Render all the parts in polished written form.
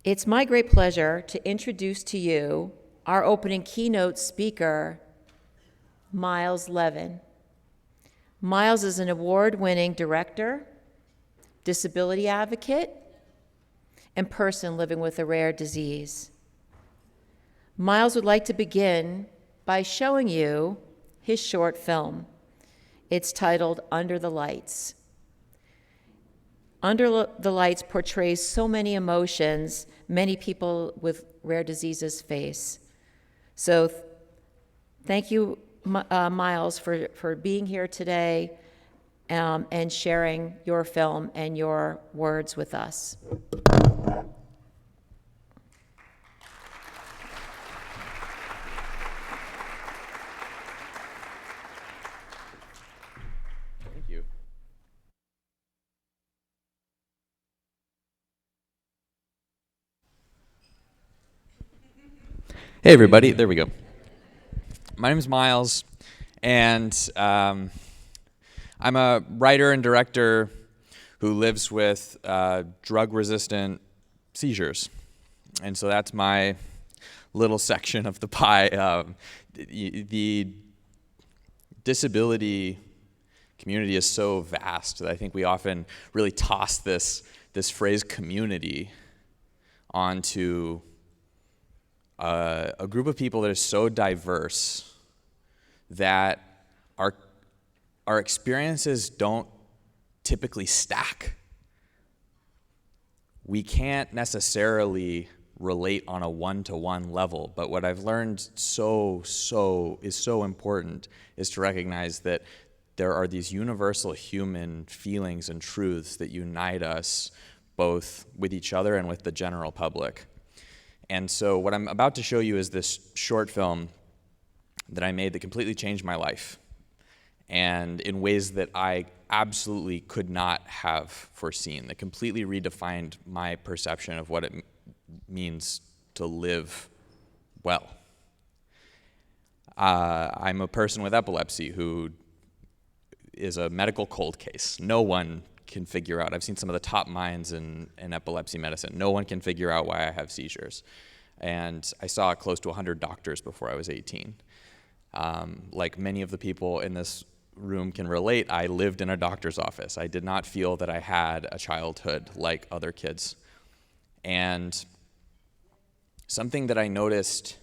It's my great pleasure to introduce to you our opening keynote speaker, Miles Levin. Miles is an award-winning director, disability advocate, and person living with a rare disease. Miles would like to begin by showing you his short film. It's titled Under the Lights. Under the Lights portrays so many emotions many people with rare diseases face. So thank you, Miles, for being here today and sharing your film and your words with us. Thank you. Hey, everybody. There we go. My name is Miles, and I'm a writer and director who lives with drug-resistant seizures. And so that's my little section of the pie. The disability community is so vast that I think we often really toss this phrase community onto a group of people that is so diverse that our experiences don't typically stack. We can't necessarily relate on a one-to-one level, but what I've learned is so important is to recognize that there are these universal human feelings and truths that unite us both with each other and with the general public. And so what I'm about to show you is this short film that I made that completely changed my life, and in ways that I absolutely could not have foreseen, that completely redefined my perception of what it means to live well. I'm a person with epilepsy who is a medical cold case. No one can figure out. I've seen some of the top minds in epilepsy medicine. No one can figure out why I have seizures. And I saw close to 100 doctors before I was 18. Like many of the people in this room can relate, I lived in a doctor's office. I did not feel that I had a childhood like other kids. And something that I noticed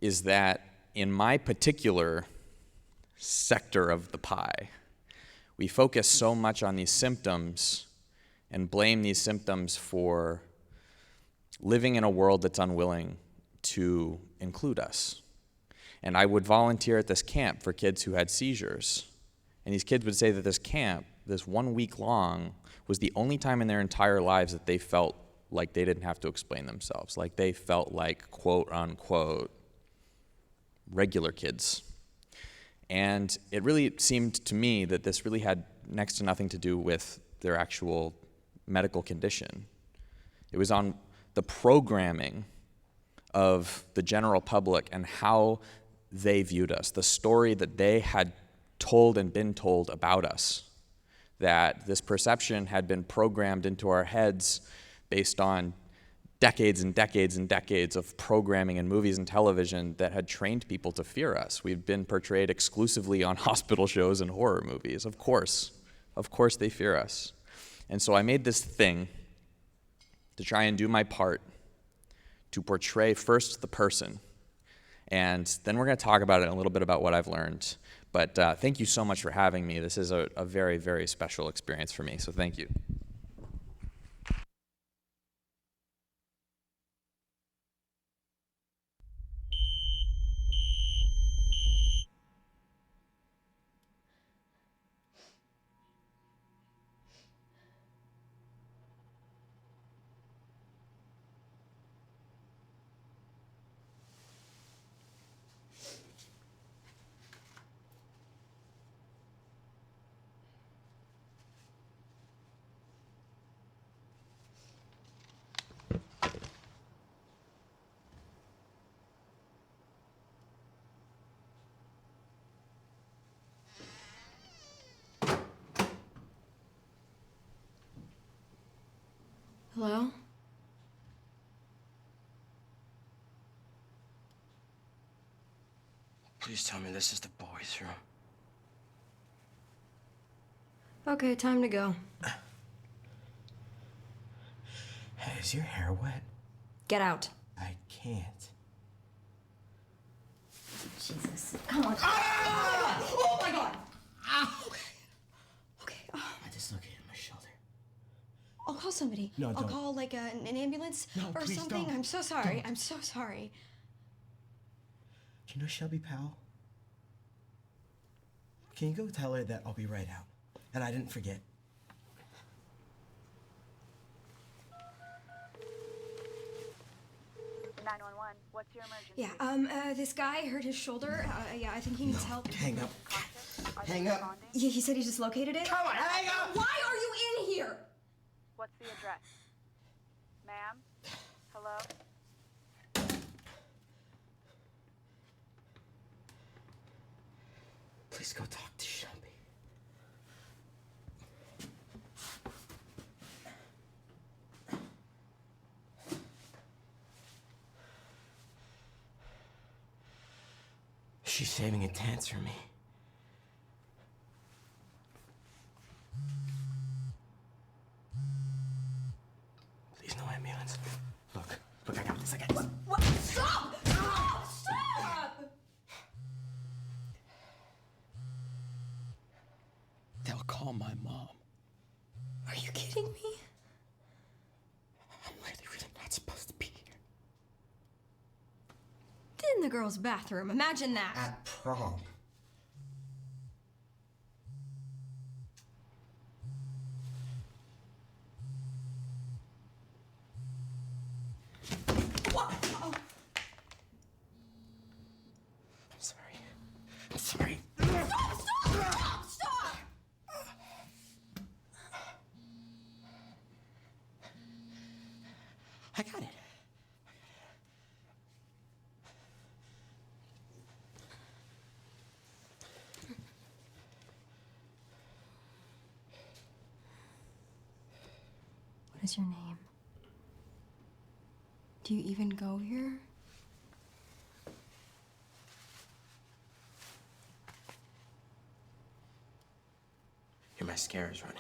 is that in my particular sector of the pie, we focus so much on these symptoms and blame these symptoms for living in a world that's unwilling to include us. And I would volunteer at this camp for kids who had seizures. And these kids would say that this camp, this 1 week long, was the only time in their entire lives that they felt like they didn't have to explain themselves, like they felt like, quote unquote, regular kids. And it really seemed to me that this really had next to nothing to do with their actual medical condition. It was on the programming of the general public and how they viewed us, the story that they had told and been told about us, that this perception had been programmed into our heads based on decades and decades and decades of programming in movies and television that had trained people to fear us. We've been portrayed exclusively on hospital shows and horror movies. Of course they fear us. And so I made this thing to try and do my part to portray first the person, and then we're going to talk about it a little bit about what I've learned. But thank you so much for having me. This is a very, very special experience for me, so thank you. Hello? Please tell me this is the boys' room. Okay, time to go. Hey, is your hair wet? Get out. I can't. Jesus. Come on. Ah! Oh my god! Ow! Okay. I dislocated my shoulder. I'll call somebody. No, I'll don't. call like an ambulance No, or please something. don't. I'm so sorry. Don't. I'm so sorry. Do you know Shelby Powell? Can you go tell her that I'll be right out? And I didn't forget. What's your emergency? Yeah, this guy hurt his shoulder. Yeah, I think he needs help. Hang up. Are Hang they up. responding? Yeah, he said he dislocated it. Come on, hang up! Why are you in here? What's the address? Ma'am? Hello? Please go talk to Shelby. She's saving a dance for me. Please, no ambulance. Look, I got this, I got this. What? Stop! Stop! Stop! They'll call my mom. Are you kidding me? I'm really not supposed to be here. In the girls' bathroom. Imagine that. At prom. What? Oh. I'm sorry. I'm sorry. Stop! Stop! Stop! Stop! I got it. What is your name? Do you even go here? Your mascara's running.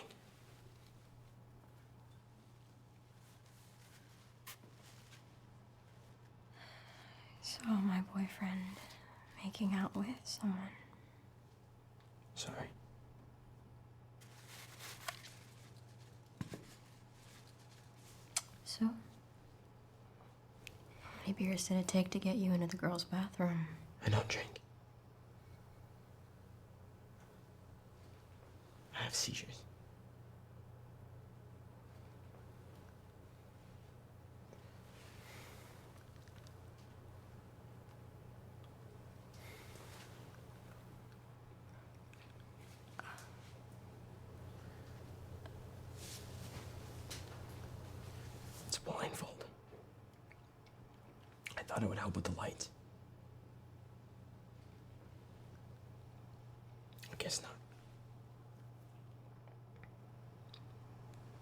So my boyfriend making out with someone. Sorry. So? How many beers did it take to get you into the girls' bathroom? I don't drink. I have seizures. It's a blindfold. I thought it would help with the lights. I guess not.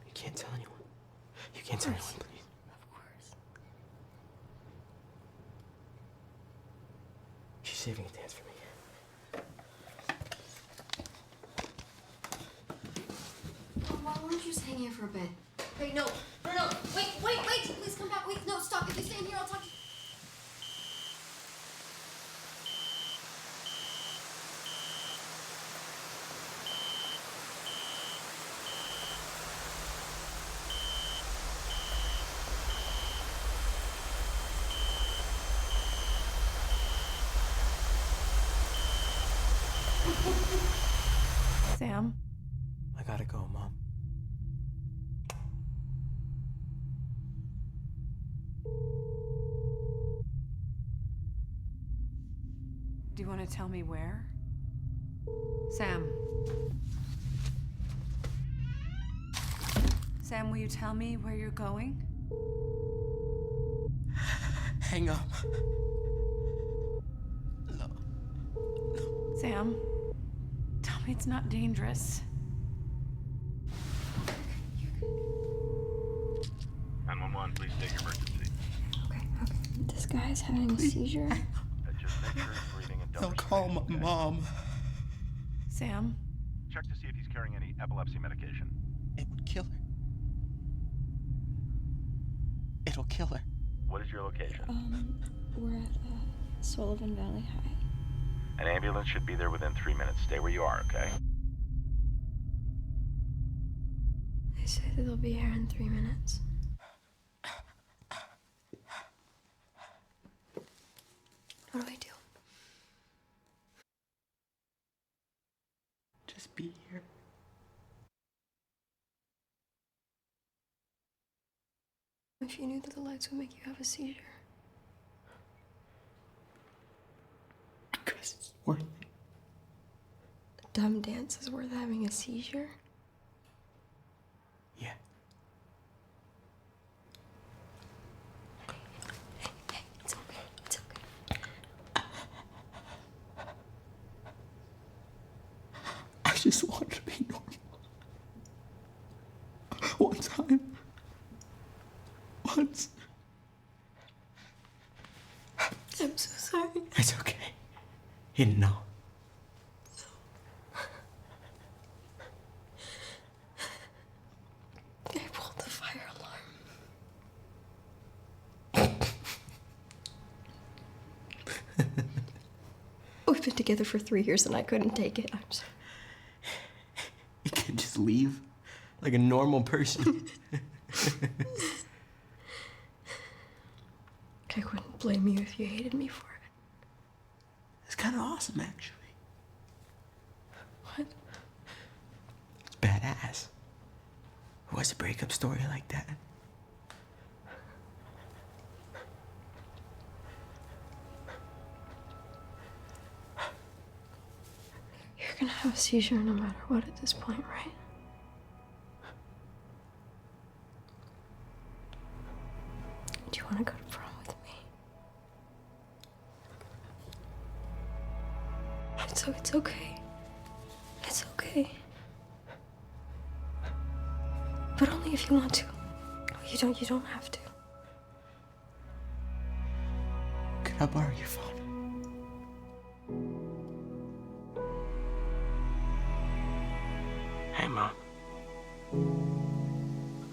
You can't tell anyone. You can't tell anyone, please. Of course. She's saving a dance for me. Why don't you just hang here for a bit? Wait, no. Wait. Please come back. Wait, no, stop. If you stay in here, I'll talk to you. Sam? I gotta go, Mom. Do you want to tell me where? Sam. Sam, will you tell me where you're going? Hang up. Sam, tell me it's not dangerous. 911, please take emergency. Okay. This guy's having a seizure. Just make sure he's breathing and They'll call my mom. Sam? Check to see if he's carrying any epilepsy medication. It would kill her. It'll kill her. What is your location? We're at Sullivan Valley High. An ambulance should be there within 3 minutes. Stay where you are, okay? They say that they'll be here in 3 minutes. What do I do? Just be here. If you knew that the lights would make you have a seizure. Because it's worth it. A dumb dance is worth having a seizure? Yeah. Hey, it's okay. It's okay. I just wanted to be normal. One time. Once. I'm so sorry. It's okay. He didn't know. I pulled the fire alarm. We've been together for 3 years and I couldn't take it. I'm sorry. You can't just leave like a normal person. I wouldn't blame you if you hated me for it. It's kind of awesome, actually. What? It's badass. What's a breakup story like that? You're gonna have a seizure no matter what at this point, right? Do you want to go to prom with me? It's okay. It's okay. But only if you want to. You don't have to. Could I borrow your phone? Hey, Mom.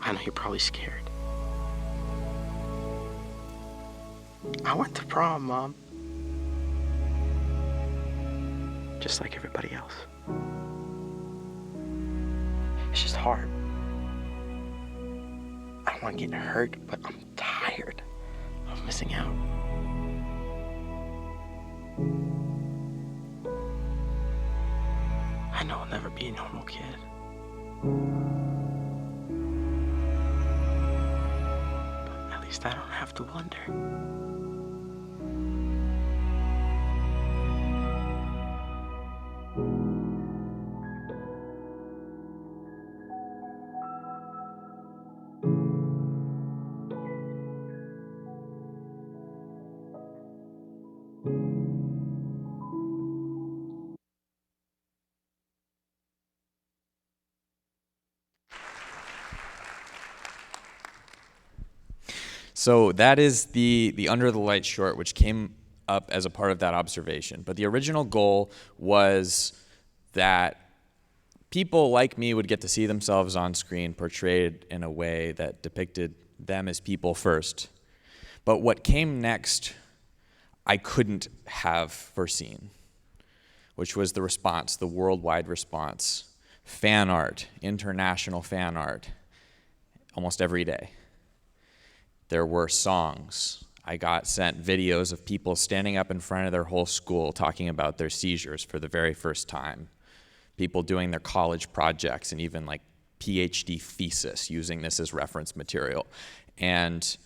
I know you're probably scared. I went to prom, Mom. Just like everybody else. It's just hard. I don't want to get hurt, but I'm tired of missing out. I know I'll never be a normal kid. But at least I don't have to wonder. So that is the Under the Light short, which came up as a part of that observation. But the original goal was that people like me would get to see themselves on screen portrayed in a way that depicted them as people first. But what came next, I couldn't have foreseen, which was the response, the worldwide response. Fan art, international fan art, almost every day. There were songs. I got sent videos of people standing up in front of their whole school talking about their seizures for the very first time. People doing their college projects and even like PhD thesis using this as reference material. And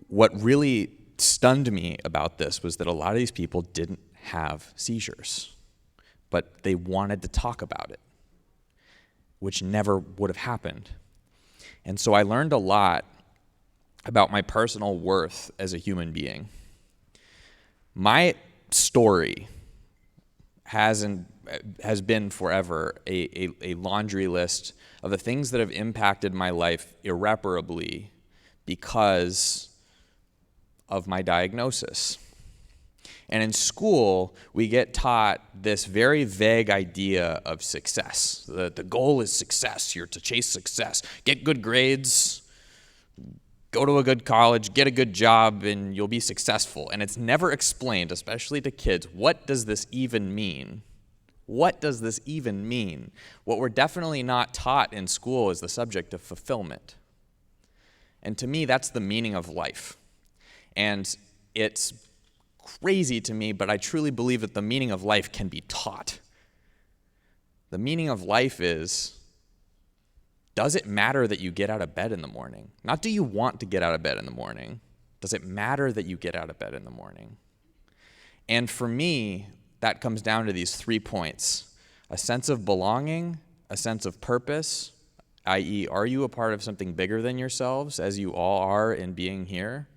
what really stunned me about this was that a lot of these people didn't have seizures, but they wanted to talk about it, which never would have happened. And so I learned a lot about my personal worth as a human being. My story has been forever a laundry list of the things that have impacted my life irreparably because of my diagnosis. And in school, we get taught this very vague idea of success. The goal is success. You're to chase success. Get good grades, go to a good college, get a good job, and you'll be successful. And it's never explained, especially to kids, what does this even mean? What does this even mean? What we're definitely not taught in school is the subject of fulfillment. And to me, that's the meaning of life. And it's crazy to me, but I truly believe that the meaning of life can be taught. The meaning of life is, does it matter that you get out of bed in the morning? Not do you want to get out of bed in the morning. Does it matter that you get out of bed in the morning? And for me, that comes down to these 3 points: a sense of belonging, a sense of purpose, i.e., are you a part of something bigger than yourselves, as you all are in being here?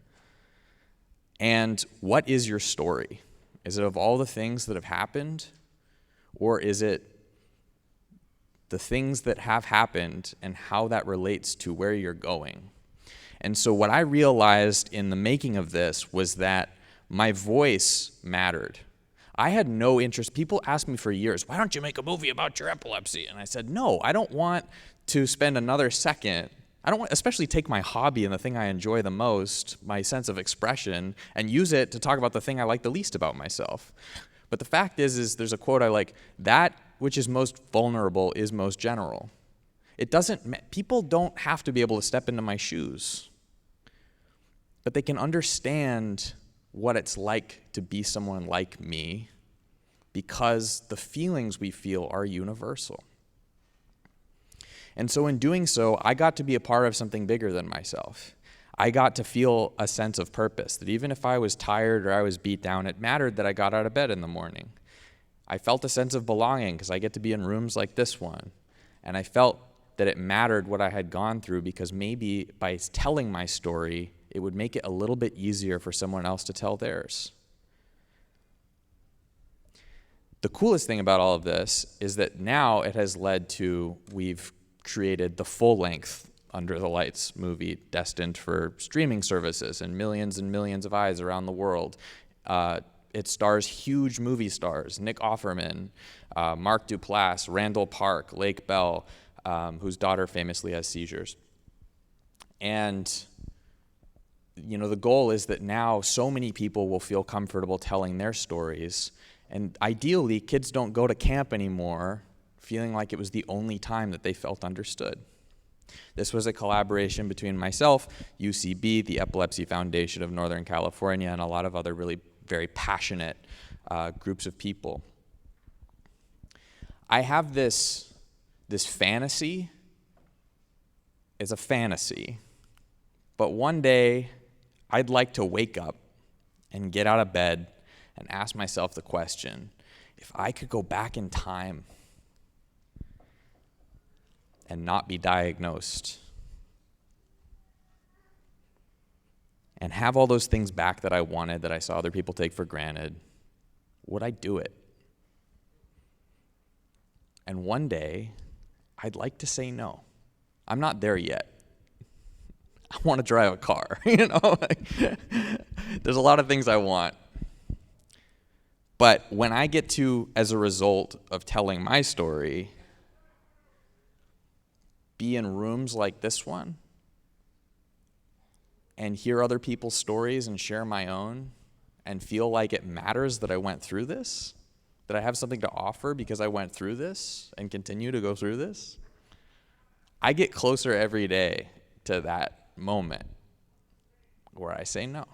And what is your story? Is it of all the things that have happened? Or is it the things that have happened and how that relates to where you're going? And so what I realized in the making of this was that my voice mattered. I had no interest. People asked me for years, why don't you make a movie about your epilepsy? And I said, no, I don't want to spend another second. I don't want, especially take my hobby and the thing I enjoy the most, my sense of expression, and use it to talk about the thing I like the least about myself. But the fact is there's a quote I like, that which is most vulnerable is most general. People don't have to be able to step into my shoes, but they can understand what it's like to be someone like me because the feelings we feel are universal. And so in doing so, I got to be a part of something bigger than myself. I got to feel a sense of purpose, that even if I was tired or I was beat down, it mattered that I got out of bed in the morning. I felt a sense of belonging because I get to be in rooms like this one. And I felt that it mattered what I had gone through because maybe by telling my story, it would make it a little bit easier for someone else to tell theirs. The coolest thing about all of this is that now it has led to, we've created the full-length Under the Lights movie destined for streaming services and millions of eyes around the world. It stars huge movie stars, Nick Offerman, Mark Duplass, Randall Park, Lake Bell, whose daughter famously has seizures. And the goal is that now so many people will feel comfortable telling their stories. And ideally, kids don't go to camp anymore feeling like it was the only time that they felt understood. This was a collaboration between myself, UCB, the Epilepsy Foundation of Northern California, and a lot of other really very passionate groups of people. I have this fantasy. It's a fantasy. But one day, I'd like to wake up and get out of bed and ask myself the question, if I could go back in time and not be diagnosed and have all those things back that I wanted, that I saw other people take for granted, would I do it? And one day, I'd like to say no. I'm not there yet. I want to drive a car, There's a lot of things I want. But when I get to, as a result of telling my story, be in rooms like this one and hear other people's stories and share my own and feel like it matters that I went through this, that I have something to offer because I went through this and continue to go through this, I get closer every day to that moment where I say no.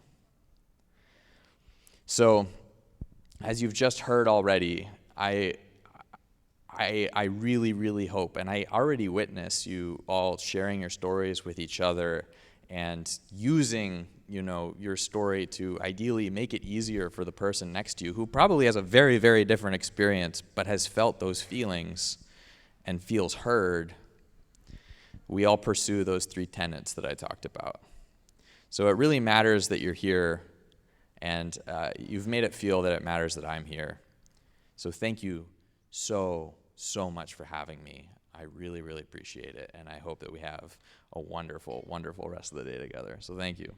So, as you've just heard already, I really, really hope, and I already witness you all sharing your stories with each other and using, your story to ideally make it easier for the person next to you who probably has a very, very different experience but has felt those feelings and feels heard. We all pursue those 3 tenets that I talked about. So it really matters that you're here, and you've made it feel that it matters that I'm here. So thank you so much for having me. I really, really appreciate it, and I hope that we have a wonderful, wonderful rest of the day together. So thank you.